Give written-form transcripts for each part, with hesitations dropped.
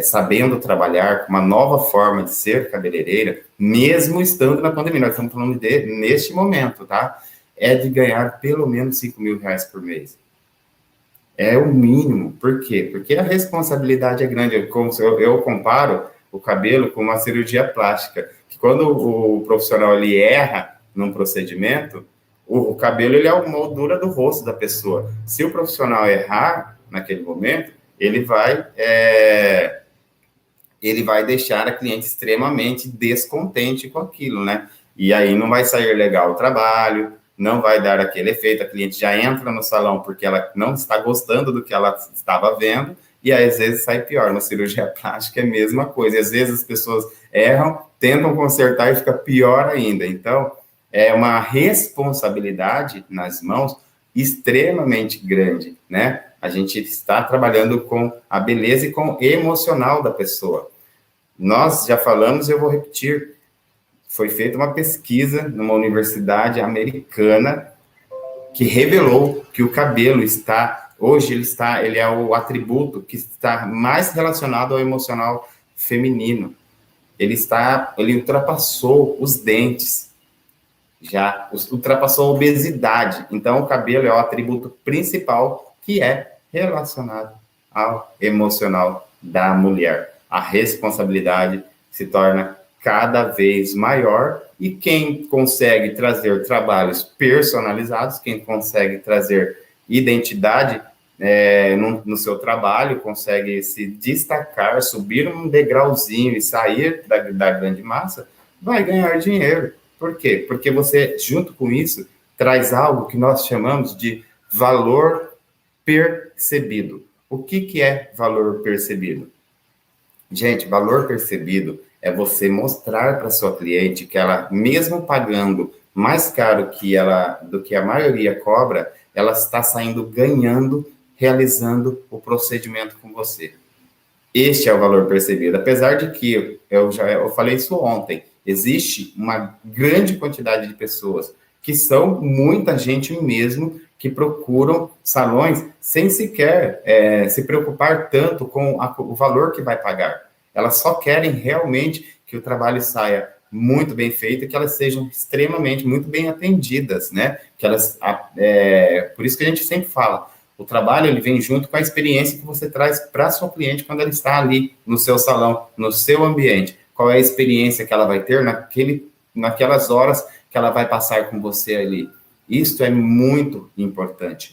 sabendo trabalhar com uma nova forma de ser cabeleireira, mesmo estando na pandemia, nós estamos falando neste momento, tá? É de ganhar pelo menos R$ 5.000 por mês. É o mínimo. Por quê? Porque a responsabilidade é grande. Eu comparo o cabelo com uma cirurgia plástica, que quando o profissional ele erra num procedimento, o cabelo ele é a moldura do rosto da pessoa. Se o profissional errar naquele momento, ele vai deixar a cliente extremamente descontente com aquilo, né? E aí não vai sair legal o trabalho, não vai dar aquele efeito, a cliente já entra no salão porque ela não está gostando do que ela estava vendo, e aí às vezes sai pior. Na cirurgia plástica é a mesma coisa, e às vezes as pessoas erram, tentam consertar e fica pior ainda. Então, é uma responsabilidade nas mãos extremamente grande, né? A gente está trabalhando com a beleza e com o emocional da pessoa. Nós já falamos, eu vou repetir, foi feita uma pesquisa numa universidade americana que revelou que o cabelo ele é o atributo que está mais relacionado ao emocional feminino. Ele ultrapassou os dentes, já ultrapassou a obesidade. Então, o cabelo é o atributo principal que é relacionado ao emocional da mulher. A responsabilidade se torna cada vez maior, e quem consegue trazer trabalhos personalizados, quem consegue trazer identidade no seu trabalho, consegue se destacar, subir um degrauzinho e sair da grande massa, vai ganhar dinheiro. Por quê? Porque você, junto com isso, traz algo que nós chamamos de valor percebido. O que é valor percebido? Gente, valor percebido é você mostrar para sua cliente que ela, mesmo pagando mais caro do que a maioria cobra, ela está saindo ganhando, realizando o procedimento com você. Este é o valor percebido. Apesar de que, eu falei isso ontem, existe uma grande quantidade de pessoas que são muita gente mesmo que procuram salões sem sequer se preocupar tanto com o valor que vai pagar. Elas só querem realmente que o trabalho saia muito bem feito e que elas sejam extremamente, muito bem atendidas, né? Por isso que a gente sempre fala, o trabalho ele vem junto com a experiência que você traz para a sua cliente quando ela está ali no seu salão, no seu ambiente. Qual é a experiência que ela vai ter naquelas horas que ela vai passar com você ali. Isso é muito importante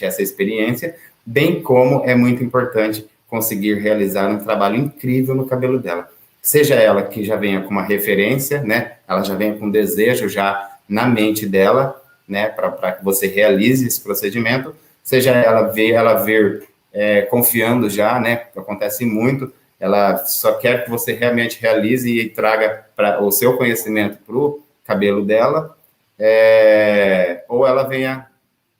essa experiência, bem como é muito importante conseguir realizar um trabalho incrível no cabelo dela. Seja ela que já venha com uma referência, né? Ela já venha com um desejo já na mente dela, né? Para que você realize esse procedimento. Seja ela vir confiando já, né? Acontece muito. Ela só quer que você realmente realize e traga o seu conhecimento para o cabelo dela, ou ela venha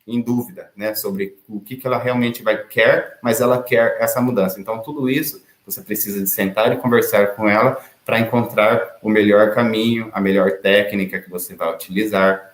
em dúvida, né, sobre o que ela realmente quer, mas ela quer essa mudança. Então, tudo isso, você precisa de sentar e conversar com ela para encontrar o melhor caminho, a melhor técnica que você vai utilizar,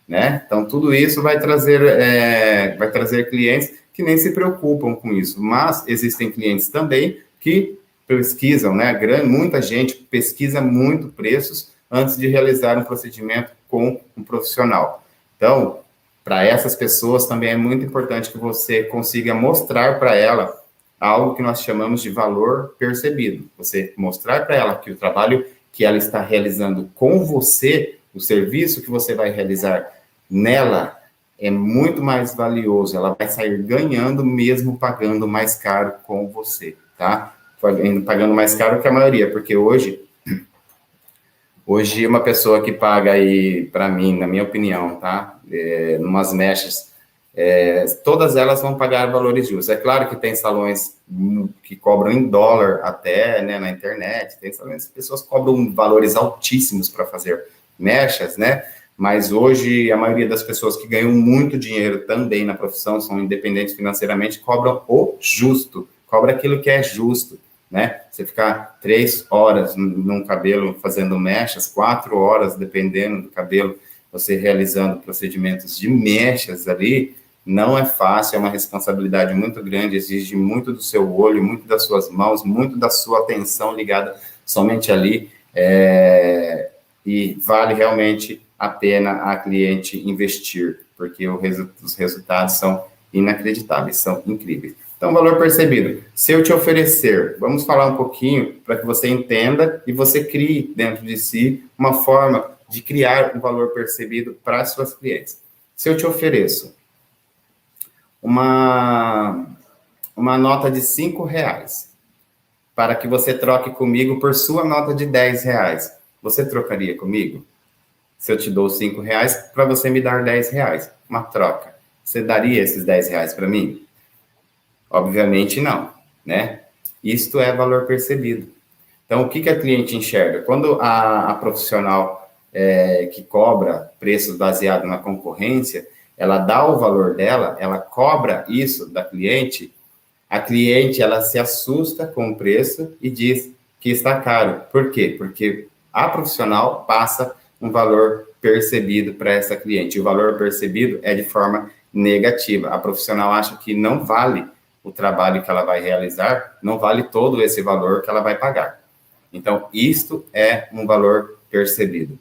né? Então, tudo isso vai trazer clientes que nem se preocupam com isso, mas existem clientes também que pesquisam, né? Muita gente pesquisa muito preços antes de realizar um procedimento com um profissional. Então, para essas pessoas também é muito importante que você consiga mostrar para ela algo que nós chamamos de valor percebido. Você mostrar para ela que o trabalho que ela está realizando com você, o serviço que você vai realizar nela, é muito mais valioso. Ela vai sair ganhando mesmo pagando mais caro com você, tá? Pagando mais caro que a maioria, porque hoje uma pessoa que paga aí, para mim, na minha opinião, tá? Numas mechas, todas elas vão pagar valores justos. É claro que tem salões que cobram em dólar até, né, na internet, tem salões que pessoas cobram valores altíssimos para fazer mechas, né? Mas hoje a maioria das pessoas que ganham muito dinheiro também na profissão, são independentes financeiramente, cobram o justo, cobra aquilo que é justo, né? Você ficar 3 horas num cabelo fazendo mechas, 4 horas, dependendo do cabelo, você realizando procedimentos de mechas ali, Não é fácil, é uma responsabilidade muito grande, exige muito do seu olho, muito das suas mãos, muito da sua atenção ligada somente ali, e vale realmente a pena a cliente investir, porque os resultados são inacreditáveis, são incríveis. Então, valor percebido. Se eu te oferecer, vamos falar um pouquinho para que você entenda e você crie dentro de si uma forma de criar um valor percebido para as suas clientes. Se eu te ofereço uma nota de R$ 5 para que você troque comigo por sua nota de R$ 10, você trocaria comigo? Se eu te dou R$ 5 para você me dar R$ 10, uma troca, você daria esses R$ 10 para mim? Obviamente não, né? Isto é valor percebido. Então, o que a cliente enxerga? Quando a profissional que cobra preços baseados na concorrência, ela dá o valor dela, ela cobra isso da cliente, a cliente ela se assusta com o preço e diz que está caro. Por quê? Porque a profissional passa um valor percebido para essa cliente. O valor percebido é de forma negativa. A profissional acha que não vale o trabalho que ela vai realizar, não vale todo esse valor que ela vai pagar. Então, isto é um valor percebido.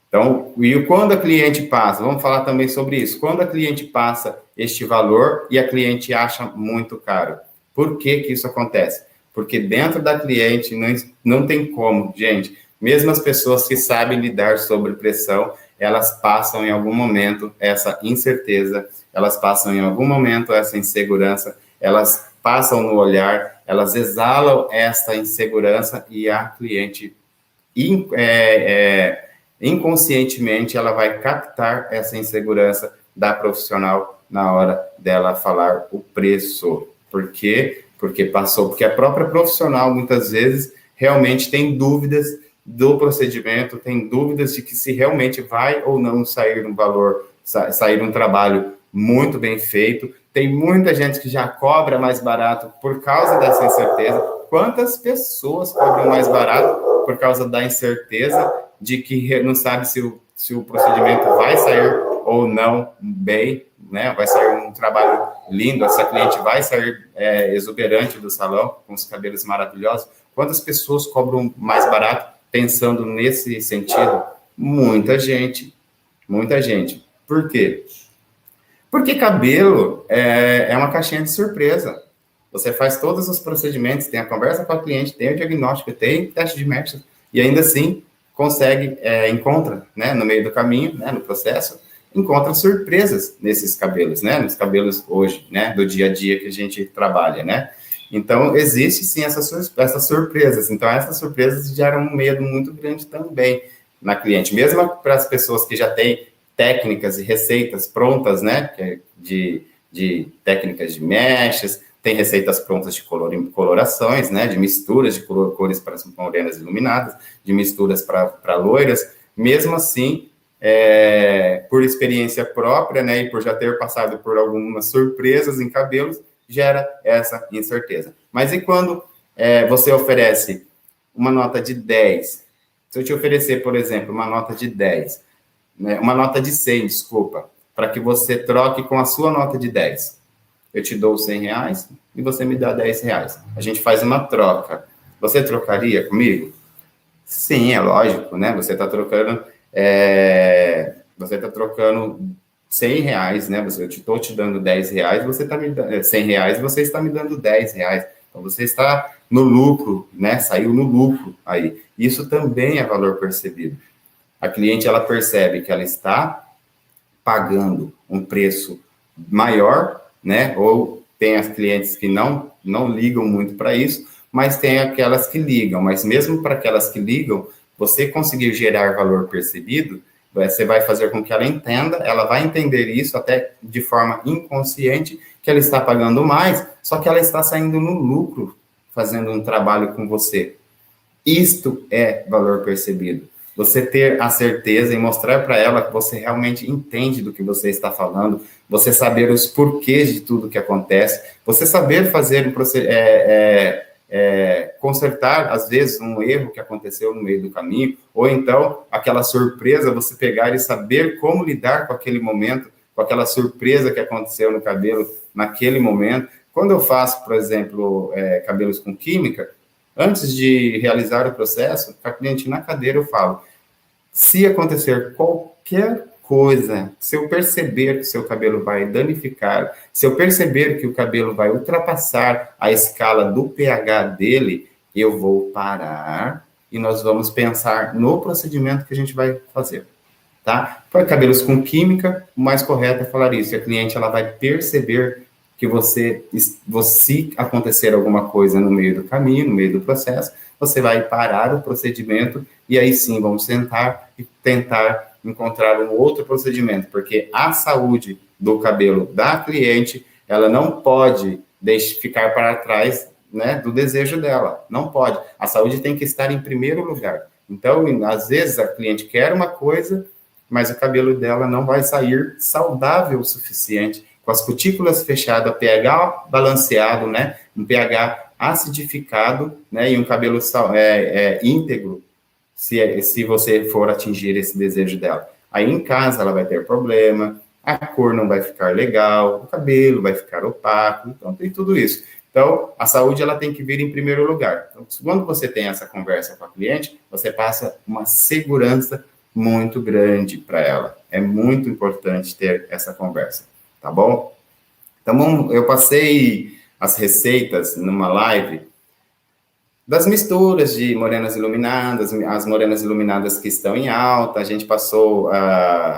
Então, e quando a cliente passa, vamos falar também sobre isso, quando a cliente passa este valor e a cliente acha muito caro, por que isso acontece? Porque dentro da cliente não tem como, gente, mesmo as pessoas que sabem lidar sob pressão, elas passam em algum momento essa incerteza, elas passam em algum momento essa insegurança, elas passam no olhar, elas exalam essa insegurança e a cliente inconscientemente ela vai captar essa insegurança da profissional na hora dela falar o preço. Por quê? Porque a própria profissional muitas vezes realmente tem dúvidas do procedimento, tem dúvidas de que se realmente vai ou não sair um valor, sair um trabalho muito bem feito. Tem muita gente que já cobra mais barato por causa dessa incerteza. Quantas pessoas cobram mais barato por causa da incerteza de que não sabe se o procedimento vai sair ou não bem, né? Vai sair um trabalho lindo, essa cliente vai sair exuberante do salão, com os cabelos maravilhosos. Quantas pessoas cobram mais barato pensando nesse sentido? Muita gente, muita gente. Por quê? Porque cabelo é uma caixinha de surpresa. Você faz todos os procedimentos, tem a conversa com a cliente, tem o diagnóstico, tem teste de match, e ainda assim consegue, encontra, né, no meio do caminho, né, no processo, encontra surpresas nesses cabelos, né, nos cabelos hoje, né, do dia a dia que a gente trabalha, né. Então, existe sim essas surpresas. Então, essas surpresas geram um medo muito grande também na cliente, mesmo para as pessoas que já têm técnicas e receitas prontas, né, de técnicas de mechas, tem receitas prontas de colorações, né, de misturas de cores para morenas iluminadas, de misturas para loiras. Mesmo assim, por experiência própria, né, e por já ter passado por algumas surpresas em cabelos, gera essa incerteza. Mas e quando você oferece uma nota de 10? Se eu te oferecer, por exemplo, uma nota de 10, né, uma nota de 100, desculpa, para que você troque com a sua nota de 10. Eu te dou R$ 100 e você me dá R$ 10. A gente faz uma troca. Você trocaria comigo? Sim, é lógico, né? Você está trocando R$ 100, né? Eu estou te dando R$ 10, você está me dando R$ 100, você está me dando R$ 10. Então você está no lucro, né? Saiu no lucro aí. Isso também é valor percebido. A cliente ela percebe que ela está pagando um preço maior, né? Ou tem as clientes que não ligam muito para isso, mas tem aquelas que ligam. Mas mesmo para aquelas que ligam, você conseguir gerar valor percebido, você vai fazer com que ela entenda, ela vai entender isso até de forma inconsciente, que ela está pagando mais, só que ela está saindo no lucro fazendo um trabalho com você. Isto é valor percebido. Você ter a certeza e mostrar para ela que você realmente entende do que você está falando, você saber os porquês de tudo que acontece, você saber fazer consertar, às vezes, um erro que aconteceu no meio do caminho, ou então, aquela surpresa, você pegar e saber como lidar com aquele momento, com aquela surpresa que aconteceu no cabelo naquele momento. Quando eu faço, por exemplo, cabelos com química, antes de realizar o processo, com a cliente na cadeira eu falo, se acontecer qualquer coisa, se eu perceber que o seu cabelo vai danificar, se eu perceber que o cabelo vai ultrapassar a escala do pH dele, eu vou parar e nós vamos pensar no procedimento que a gente vai fazer, tá? Para cabelos com química, o mais correto é falar isso, a cliente ela vai perceber que se acontecer alguma coisa no meio do caminho, no meio do processo, você vai parar o procedimento e aí sim vamos sentar e tentar encontrar um outro procedimento, porque a saúde do cabelo da cliente, ela não pode ficar para trás, né, do desejo dela, não pode. A saúde tem que estar em primeiro lugar. Então, às vezes, a cliente quer uma coisa, mas o cabelo dela não vai sair saudável o suficiente, com as cutículas fechadas, pH balanceado, né, um pH acidificado, né, e um cabelo íntegro, se você for atingir esse desejo dela. Aí em casa ela vai ter problema, a cor não vai ficar legal, o cabelo vai ficar opaco, então tem tudo isso. Então, a saúde ela tem que vir em primeiro lugar. Então, quando você tem essa conversa com a cliente, você passa uma segurança muito grande para ela. É muito importante ter essa conversa, tá bom? Então, eu passei as receitas numa live das misturas de morenas iluminadas, as morenas iluminadas que estão em alta, a gente passou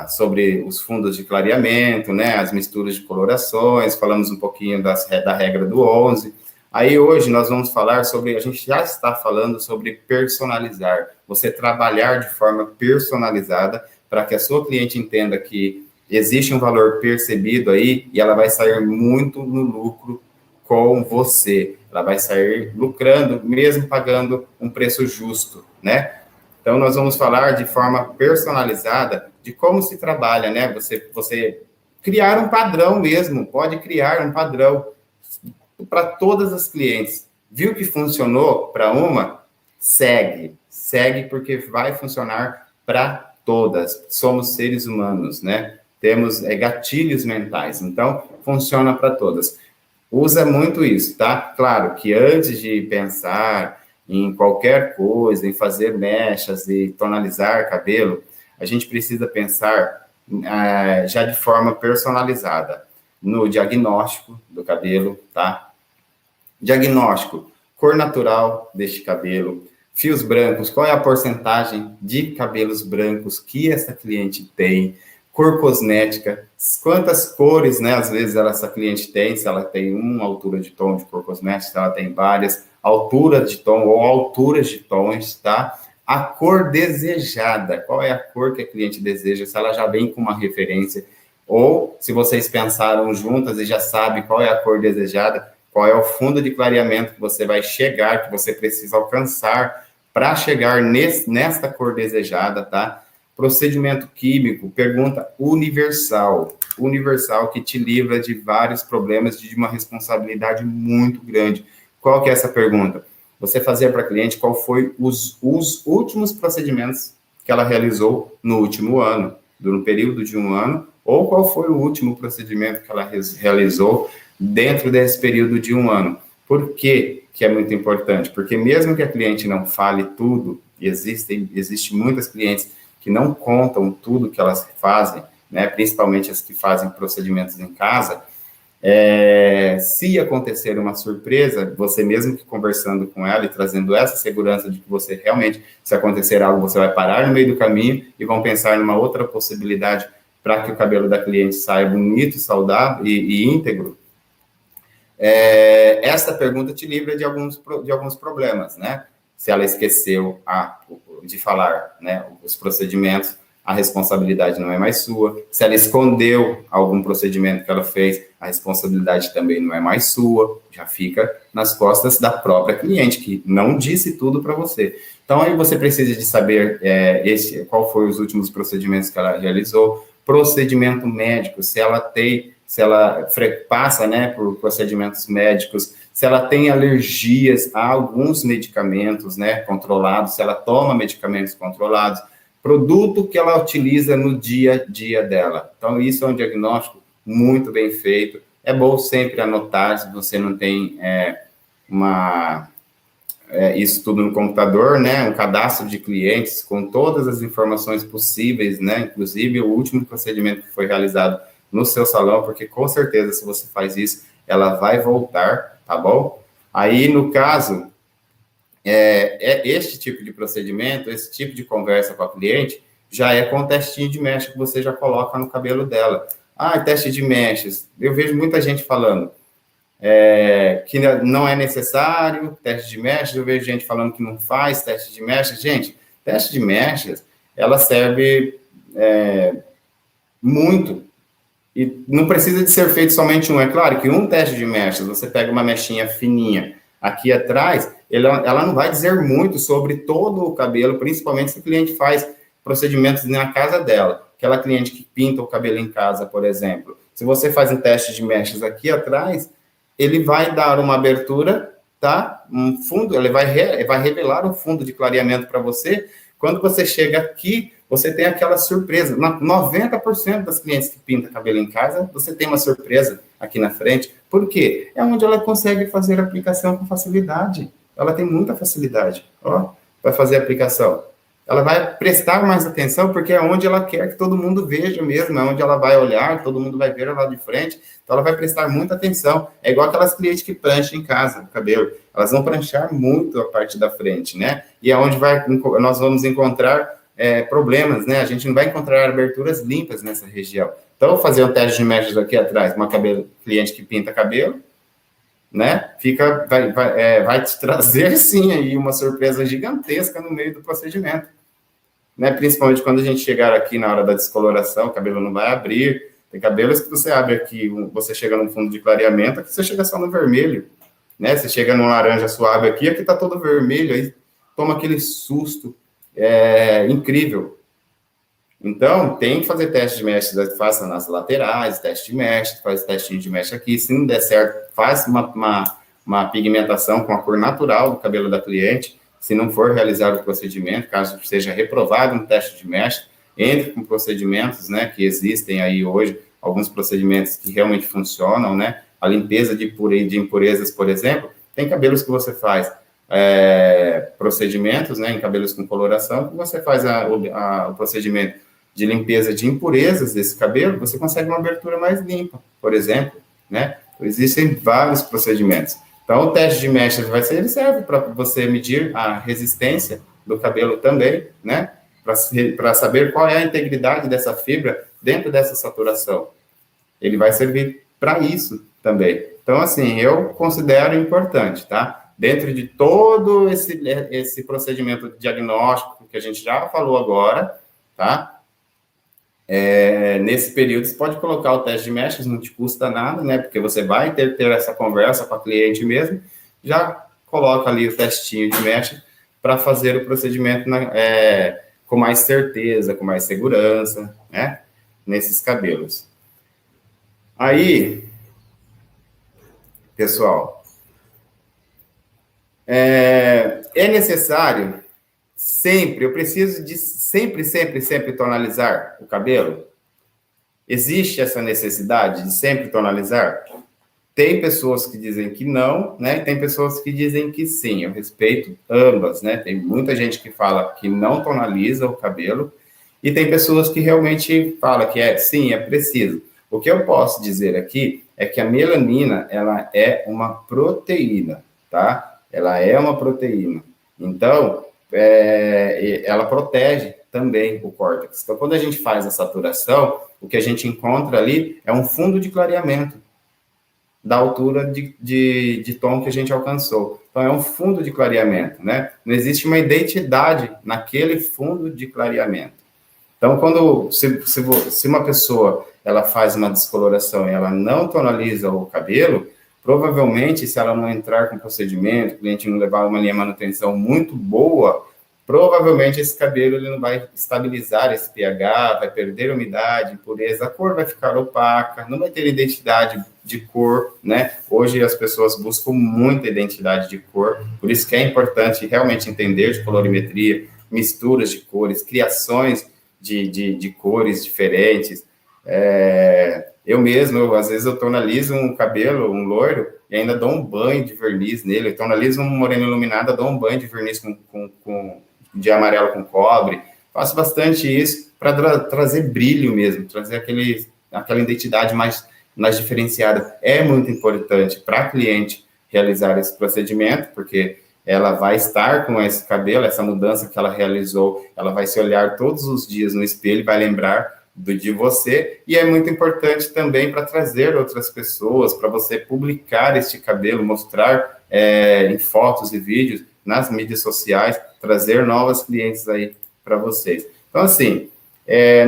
sobre os fundos de clareamento, né, as misturas de colorações, falamos um pouquinho da regra do 11. Aí hoje nós vamos falar sobre, a gente já está falando sobre personalizar, você trabalhar de forma personalizada para que a sua cliente entenda que existe um valor percebido aí e ela vai sair muito no lucro com você. Ela vai sair lucrando, mesmo pagando um preço justo, né? Então, nós vamos falar de forma personalizada de como se trabalha, né? Você criar um padrão mesmo, pode criar um padrão para todas as clientes. Viu que funcionou para uma? Segue, porque vai funcionar para todas. Somos seres humanos, né? Temos gatilhos mentais, então funciona para todas. Usa muito isso, tá? Claro que antes de pensar em qualquer coisa, em fazer mechas e tonalizar cabelo, a gente precisa pensar já de forma personalizada no diagnóstico do cabelo, tá? Diagnóstico, cor natural deste cabelo, fios brancos, qual é a porcentagem de cabelos brancos que essa cliente tem, cor cosmética, quantas cores, né, às vezes essa cliente tem, se ela tem uma altura de tom de cor cosmética, se ela tem várias alturas de tom ou alturas de tons, tá? A cor desejada, qual é a cor que a cliente deseja, se ela já vem com uma referência, ou se vocês pensaram juntas e já sabe qual é a cor desejada, qual é o fundo de clareamento que você vai chegar, que você precisa alcançar para chegar nesta cor desejada, tá? Procedimento químico, pergunta universal que te livra de vários problemas, de uma responsabilidade muito grande. Qual que é essa pergunta? Você fazia para a cliente qual foi os últimos procedimentos que ela realizou no último ano, no período de um ano, ou qual foi o último procedimento que ela realizou dentro desse período de um ano. Por que é muito importante? Porque mesmo que a cliente não fale tudo, e existem muitas clientes que não contam tudo que elas fazem, né, principalmente as que fazem procedimentos em casa, se acontecer uma surpresa, você mesmo que conversando com ela e trazendo essa segurança de que você realmente, se acontecer algo, você vai parar no meio do caminho e vão pensar numa outra possibilidade para que o cabelo da cliente saia bonito, saudável e íntegro, essa pergunta te livra de alguns problemas, né? Se ela esqueceu de falar, né, os procedimentos, a responsabilidade não é mais sua. Se ela escondeu algum procedimento que ela fez, a responsabilidade também não é mais sua, já fica nas costas da própria cliente, que não disse tudo para você. Então, aí você precisa de saber qual foi os últimos procedimentos que ela realizou, procedimento médico, se ela passa, né, por procedimentos médicos, se ela tem alergias a alguns medicamentos, né, controlados, se ela toma medicamentos controlados, produto que ela utiliza no dia a dia dela. Então, isso é um diagnóstico muito bem feito. É bom sempre anotar, se você não tem isso tudo no computador, né? Um cadastro de clientes com todas as informações possíveis, né? Inclusive o último procedimento que foi realizado no seu salão, porque com certeza, se você faz isso, ela vai voltar, tá bom? Aí, no caso, este tipo de procedimento, esse tipo de conversa com a cliente, já é com o testinho de mecha que você já coloca no cabelo dela. Ah, teste de mechas. Eu vejo muita gente falando que não é necessário teste de mechas. Eu vejo gente falando que não faz teste de mechas. Gente, teste de mechas, ela serve muito. E não precisa de ser feito somente um. É claro que um teste de mechas, você pega uma mechinha fininha aqui atrás, ela não vai dizer muito sobre todo o cabelo, principalmente se o cliente faz procedimentos na casa dela. Aquela cliente que pinta o cabelo em casa, por exemplo. Se você faz um teste de mechas aqui atrás, ele vai dar uma abertura, tá? Um fundo, ele vai revelar um fundo de clareamento para você. Quando você chega aqui, você tem aquela surpresa. 90% das clientes que pintam cabelo em casa, você tem uma surpresa aqui na frente. Por quê? É onde ela consegue fazer a aplicação com facilidade. Ela tem muita facilidade, ó, para fazer a aplicação. Ela vai prestar mais atenção, porque é onde ela quer que todo mundo veja mesmo, é onde ela vai olhar, todo mundo vai ver ela de frente, então ela vai prestar muita atenção. É igual aquelas clientes que prancham em casa o cabelo, elas vão pranchar muito a parte da frente, né? E é onde nós vamos encontrar problemas, né? A gente não vai encontrar aberturas limpas nessa região. Então, eu vou fazer um teste de mechas aqui atrás, uma cliente que pinta cabelo, né? Vai te trazer, sim, aí uma surpresa gigantesca no meio do procedimento. Né? Principalmente quando a gente chegar aqui na hora da descoloração, o cabelo não vai abrir. Tem cabelos que você abre aqui, você chega no fundo de clareamento, aqui você chega só no vermelho. Né? Você chega no laranja suave aqui está todo vermelho, aí toma aquele susto incrível. Então, tem que fazer teste de mecha, faça nas laterais, teste de mecha, faz testinho de mecha aqui. Se não der certo, faz uma pigmentação com a cor natural do cabelo da cliente. Se não for realizar o procedimento, caso seja reprovado no teste de mecha, entre com procedimentos, né, que existem aí hoje, alguns procedimentos que realmente funcionam, né, a limpeza de impurezas, por exemplo, tem cabelos que você faz procedimentos, né, em cabelos com coloração, que você faz o procedimento de limpeza de impurezas desse cabelo, você consegue uma abertura mais limpa, por exemplo, né, existem vários procedimentos. Então, o teste de mechas ele serve para você medir a resistência do cabelo também, né? Para saber qual é a integridade dessa fibra dentro dessa saturação. Ele vai servir para isso também. Então, assim, eu considero importante, tá? Dentro de todo esse procedimento diagnóstico que a gente já falou agora, tá? Nesse período, você pode colocar o teste de mechas, não te custa nada, né? Porque você vai ter essa conversa com a cliente mesmo, já coloca ali o testinho de mecha para fazer o procedimento com mais certeza, com mais segurança, né? Nesses cabelos. Aí, pessoal, é necessário sempre, eu preciso de sempre tonalizar o cabelo? Existe essa necessidade de sempre tonalizar? Tem pessoas que dizem que não, né? Tem pessoas que dizem que sim. Eu respeito ambas, né? Tem muita gente que fala que não tonaliza o cabelo e tem pessoas que realmente falam que sim, é preciso. O que eu posso dizer aqui é que a melanina, ela é uma proteína, tá? Ela é uma proteína. Então, ela protege também o córtex. Então, quando a gente faz a saturação, o que a gente encontra ali é um fundo de clareamento da altura de tom que a gente alcançou. Então, é um fundo de clareamento, né? Não existe uma identidade naquele fundo de clareamento. Então, se uma pessoa ela faz uma descoloração e ela não tonaliza o cabelo, provavelmente, se ela não entrar com procedimento, o cliente não levar uma linha de manutenção muito boa, provavelmente esse cabelo ele não vai estabilizar esse pH, vai perder umidade, impureza, a cor vai ficar opaca, não vai ter identidade de cor, né? Hoje as pessoas buscam muita identidade de cor, por isso que é importante realmente entender de colorimetria, misturas de cores, criações de cores diferentes. Às vezes eu tonalizo um cabelo, um loiro, e ainda dou um banho de verniz nele. Eu tonalizo um moreno iluminado, dou um banho de verniz de amarelo com cobre. Faço bastante isso para trazer brilho mesmo, trazer aquela identidade mais diferenciada. É muito importante para a cliente realizar esse procedimento, porque ela vai estar com esse cabelo, essa mudança que ela realizou, ela vai se olhar todos os dias no espelho, vai lembrar de você, e é muito importante também para trazer outras pessoas, para você publicar este cabelo, mostrar em fotos e vídeos, nas mídias sociais, trazer novas clientes aí para vocês. Então, assim,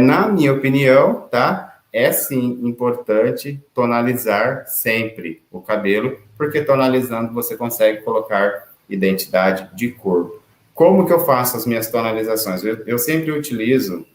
na minha opinião, tá? É sim importante tonalizar sempre o cabelo, porque tonalizando você consegue colocar identidade de cor. Como que eu faço as minhas tonalizações? Eu sempre utilizo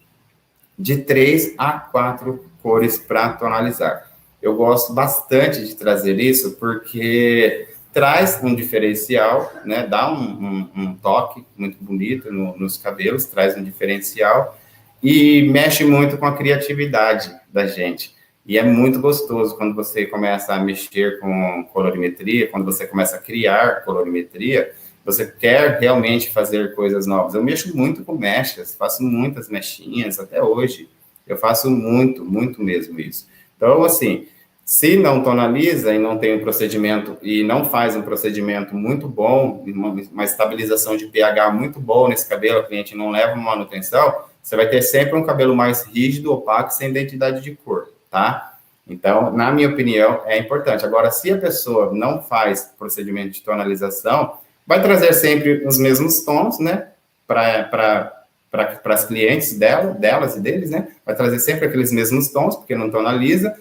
de 3 a 4 cores para tonalizar. Eu gosto bastante de trazer isso, porque traz um diferencial, né? Dá um toque muito bonito nos cabelos, traz um diferencial, e mexe muito com a criatividade da gente. E é muito gostoso quando você começa a mexer com colorimetria, quando você começa a criar colorimetria, você quer realmente fazer coisas novas. Eu mexo muito com mechas, faço muitas mechinhas até hoje. Eu faço muito, muito mesmo isso. Então, assim, se não tonaliza e não tem um procedimento, e não faz um procedimento muito bom, uma estabilização de pH muito bom nesse cabelo, a cliente não leva uma manutenção, você vai ter sempre um cabelo mais rígido, opaco, sem identidade de cor, tá? Então, na minha opinião, é importante. Agora, se a pessoa não faz procedimento de tonalização, vai trazer sempre os mesmos tons, né, para as clientes delas e deles, né, vai trazer sempre aqueles mesmos tons, porque não tonaliza,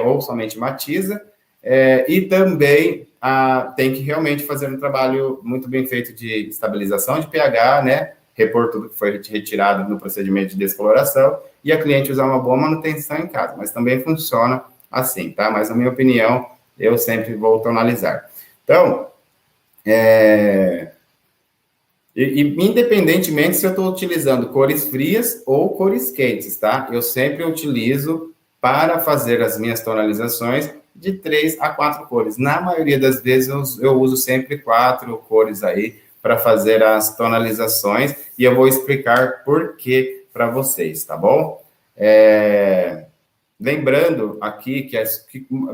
ou somente matiza, e também tem que realmente fazer um trabalho muito bem feito de estabilização de pH, né, repor tudo que foi retirado no procedimento de descoloração, e a cliente usar uma boa manutenção em casa, mas também funciona assim, tá? Mas, na minha opinião, eu sempre vou tonalizar. Então, independentemente se eu estou utilizando cores frias ou cores quentes, tá? Eu sempre utilizo para fazer as minhas tonalizações de 3 a 4 cores. Na maioria das vezes eu uso sempre 4 cores aí para fazer as tonalizações, e eu vou explicar por que para vocês, tá bom? Lembrando aqui que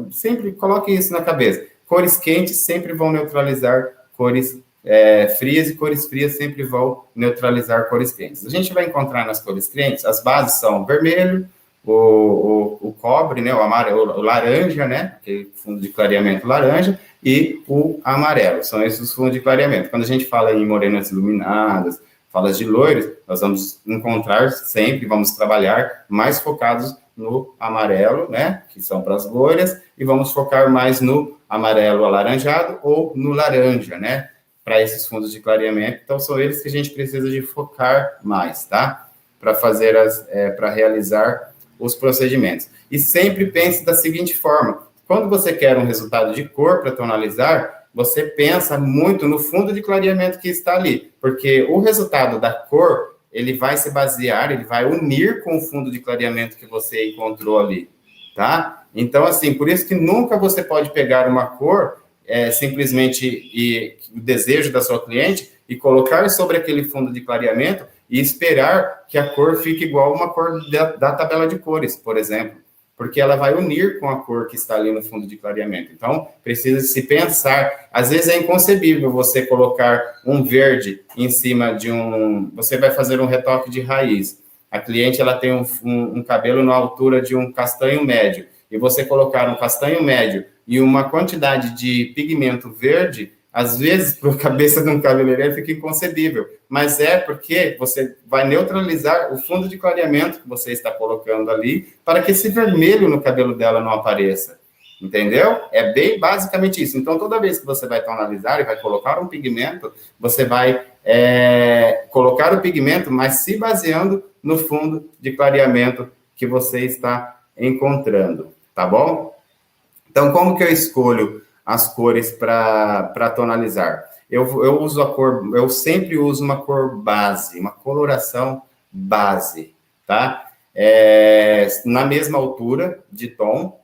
sempre coloque isso na cabeça. Cores quentes sempre vão neutralizar cores frias, e cores frias sempre vão neutralizar cores quentes. A gente vai encontrar nas cores quentes, as bases são vermelho, o cobre, né, o amarelo, o laranja, né, aquele fundo de clareamento laranja, e o amarelo, são esses os fundos de clareamento. Quando a gente fala em morenas iluminadas, fala de loiros, nós vamos encontrar sempre, vamos trabalhar mais focados no amarelo, né, que são para as loiras, e vamos focar mais no amarelo alaranjado ou no laranja, né, para esses fundos de clareamento. Então, são eles que a gente precisa de focar mais, tá? Para fazer para realizar os procedimentos. E sempre pense da seguinte forma: quando você quer um resultado de cor para tonalizar, você pensa muito no fundo de clareamento que está ali, porque o resultado da cor, ele vai se basear, ele vai unir com o fundo de clareamento que você encontrou ali, tá? Então, assim, por isso que nunca você pode pegar uma cor simplesmente o desejo da sua cliente e colocar sobre aquele fundo de clareamento e esperar que a cor fique igual uma cor da tabela de cores, por exemplo, porque ela vai unir com a cor que está ali no fundo de clareamento. Então, precisa se pensar. Às vezes é inconcebível você colocar um verde em cima de você vai fazer um retoque de raiz. A cliente, ela tem um cabelo na altura de um castanho médio, e você colocar um castanho médio e uma quantidade de pigmento verde, às vezes, para a cabeça de um cabeleireiro, fica inconcebível. Mas é porque você vai neutralizar o fundo de clareamento que você está colocando ali, para que esse vermelho no cabelo dela não apareça. Entendeu? É bem basicamente isso. Então, toda vez que você vai tonalizar e vai colocar um pigmento, você vai colocar o pigmento, mas se baseando no fundo de clareamento que você está encontrando. Tá bom? Então, como que eu escolho as cores para tonalizar. Eu uso a cor, eu sempre uso uma cor base, uma coloração base, tá? Na mesma altura de tom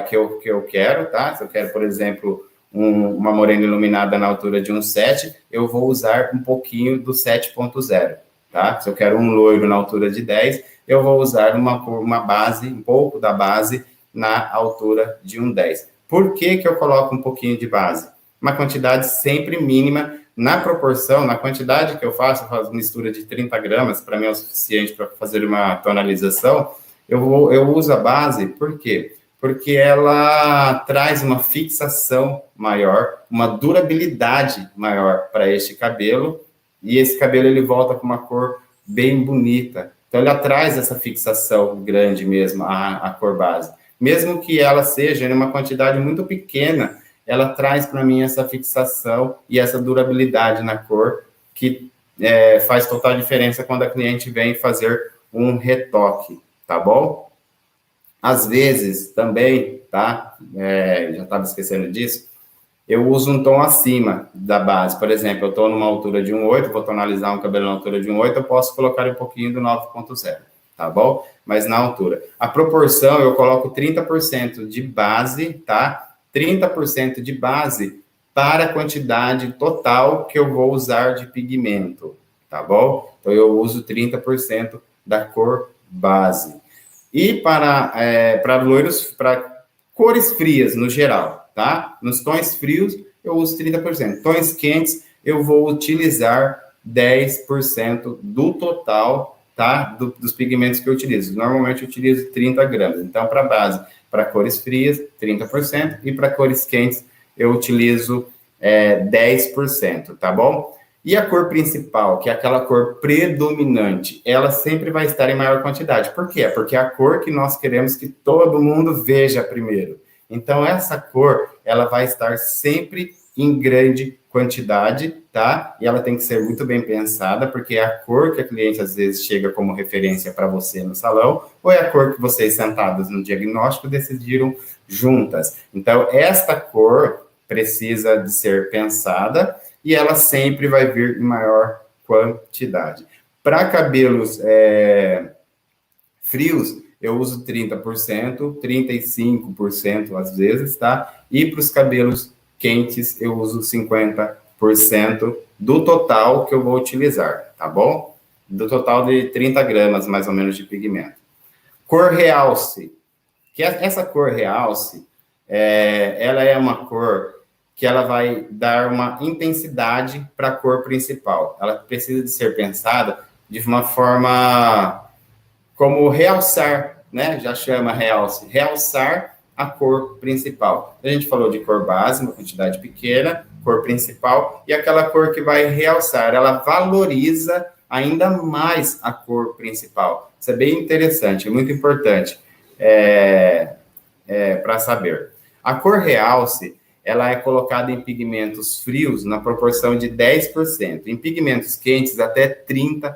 que eu quero, tá? Se eu quero, por exemplo, uma morena iluminada na altura de um 7, eu vou usar um pouquinho do 7.0, tá? Se eu quero um loiro na altura de 10, eu vou usar uma base, um pouco da base na altura de um 10. Por que eu coloco um pouquinho de base? Uma quantidade sempre mínima, na proporção, na quantidade que eu faço mistura de 30 gramas, para mim é o suficiente para fazer uma tonalização, eu uso a base, por quê? Porque ela traz uma fixação maior, uma durabilidade maior para este cabelo, e esse cabelo ele volta com uma cor bem bonita. Então, ele traz essa fixação grande mesmo, a cor base. Mesmo que ela seja em uma quantidade muito pequena, ela traz para mim essa fixação e essa durabilidade na cor, que faz total diferença quando a cliente vem fazer um retoque, tá bom? Às vezes, também, tá? Já estava esquecendo disso, eu uso um tom acima da base. Por exemplo, eu estou numa altura de 1,8, vou tonalizar um cabelo na altura de 1,8, eu posso colocar um pouquinho do 9.0, tá bom? Mas na altura. A proporção, eu coloco 30% de base, tá? 30% de base para a quantidade total que eu vou usar de pigmento, tá bom? Então, eu uso 30% da cor base. E para loiros, para cores frias, no geral, tá? Nos tons frios, eu uso 30%. Tons quentes, eu vou utilizar 10% do total, tá? Dos pigmentos que eu utilizo. Normalmente, eu utilizo 30 gramas. Então, para base, para cores frias, 30%. E para cores quentes, eu utilizo 10%, tá bom? E a cor principal, que é aquela cor predominante, ela sempre vai estar em maior quantidade. Por quê? Porque é a cor que nós queremos que todo mundo veja primeiro. Então, essa cor, ela vai estar sempre em grande quantidade, tá? E ela tem que ser muito bem pensada, porque é a cor que a cliente, às vezes, chega como referência para você no salão, ou é a cor que vocês, sentadas no diagnóstico, decidiram juntas. Então, esta cor precisa de ser pensada, e ela sempre vai vir em maior quantidade. Para cabelos frios, eu uso 30%, 35% às vezes, tá? E para os cabelos quentes, eu uso 50% do total que eu vou utilizar, tá bom? Do total de 30 gramas, mais ou menos, de pigmento. Cor realce. Essa cor realce, ela é uma cor que ela vai dar uma intensidade para a cor principal. Ela precisa de ser pensada de uma forma como realçar, né? Já chama realce, realçar a cor principal. A gente falou de cor base, uma quantidade pequena, cor principal, e aquela cor que vai realçar, ela valoriza ainda mais a cor principal. Isso é bem interessante, é muito importante para saber. A cor realce, ela é colocada em pigmentos frios na proporção de 10%, em pigmentos quentes até 30%,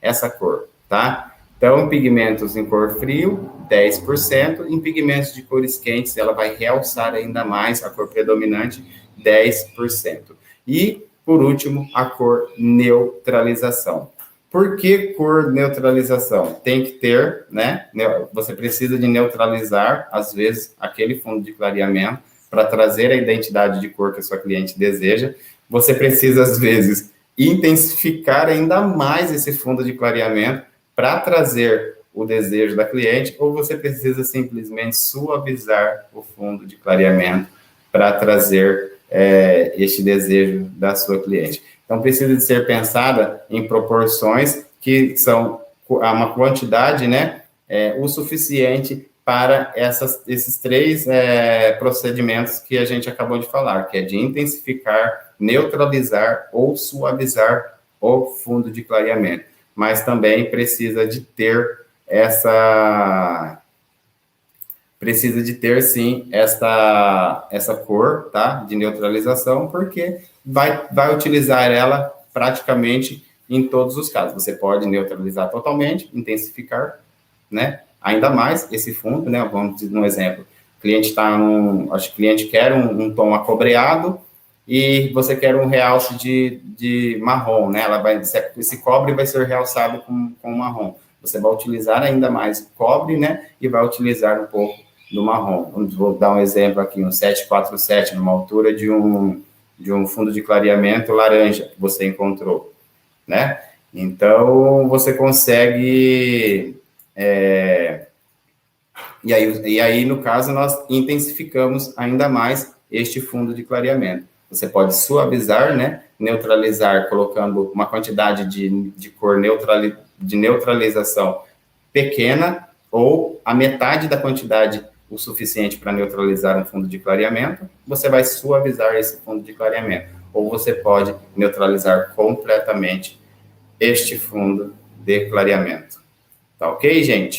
essa cor, tá? Então, em pigmentos em cor frio, 10%, em pigmentos de cores quentes, ela vai realçar ainda mais a cor predominante, 10%. E, por último, a cor neutralização. Por que cor neutralização? Tem que ter, né? Você precisa de neutralizar, às vezes, aquele fundo de clareamento para trazer a identidade de cor que a sua cliente deseja. Você precisa, às vezes, intensificar ainda mais esse fundo de clareamento para trazer o desejo da cliente, ou você precisa simplesmente suavizar o fundo de clareamento para trazer este desejo da sua cliente. Então, precisa de ser pensada em proporções que são uma quantidade, né, o suficiente para esses três procedimentos que a gente acabou de falar, que é de intensificar, neutralizar ou suavizar o fundo de clareamento. Mas também precisa de ter sim, essa cor, tá, de neutralização, porque vai utilizar ela praticamente em todos os casos. Você pode neutralizar totalmente, intensificar, né, ainda mais esse fundo, né, vamos dizer um exemplo, O cliente acho que o cliente quer um tom acobreado e você quer um realce de marrom, né? Esse cobre vai ser realçado com marrom. Você vai utilizar ainda mais cobre, né? E vai utilizar um pouco do marrom. Vou dar um exemplo aqui, um 747, numa altura de um fundo de clareamento laranja que você encontrou, né? Então, você consegue... E aí, no caso, nós intensificamos ainda mais este fundo de clareamento. Você pode suavizar, né? Neutralizar, colocando uma quantidade de cor de neutralização pequena, ou a metade da quantidade o suficiente para neutralizar um fundo de clareamento, você vai suavizar esse fundo de clareamento. Ou você pode neutralizar completamente este fundo de clareamento. Tá ok, gente?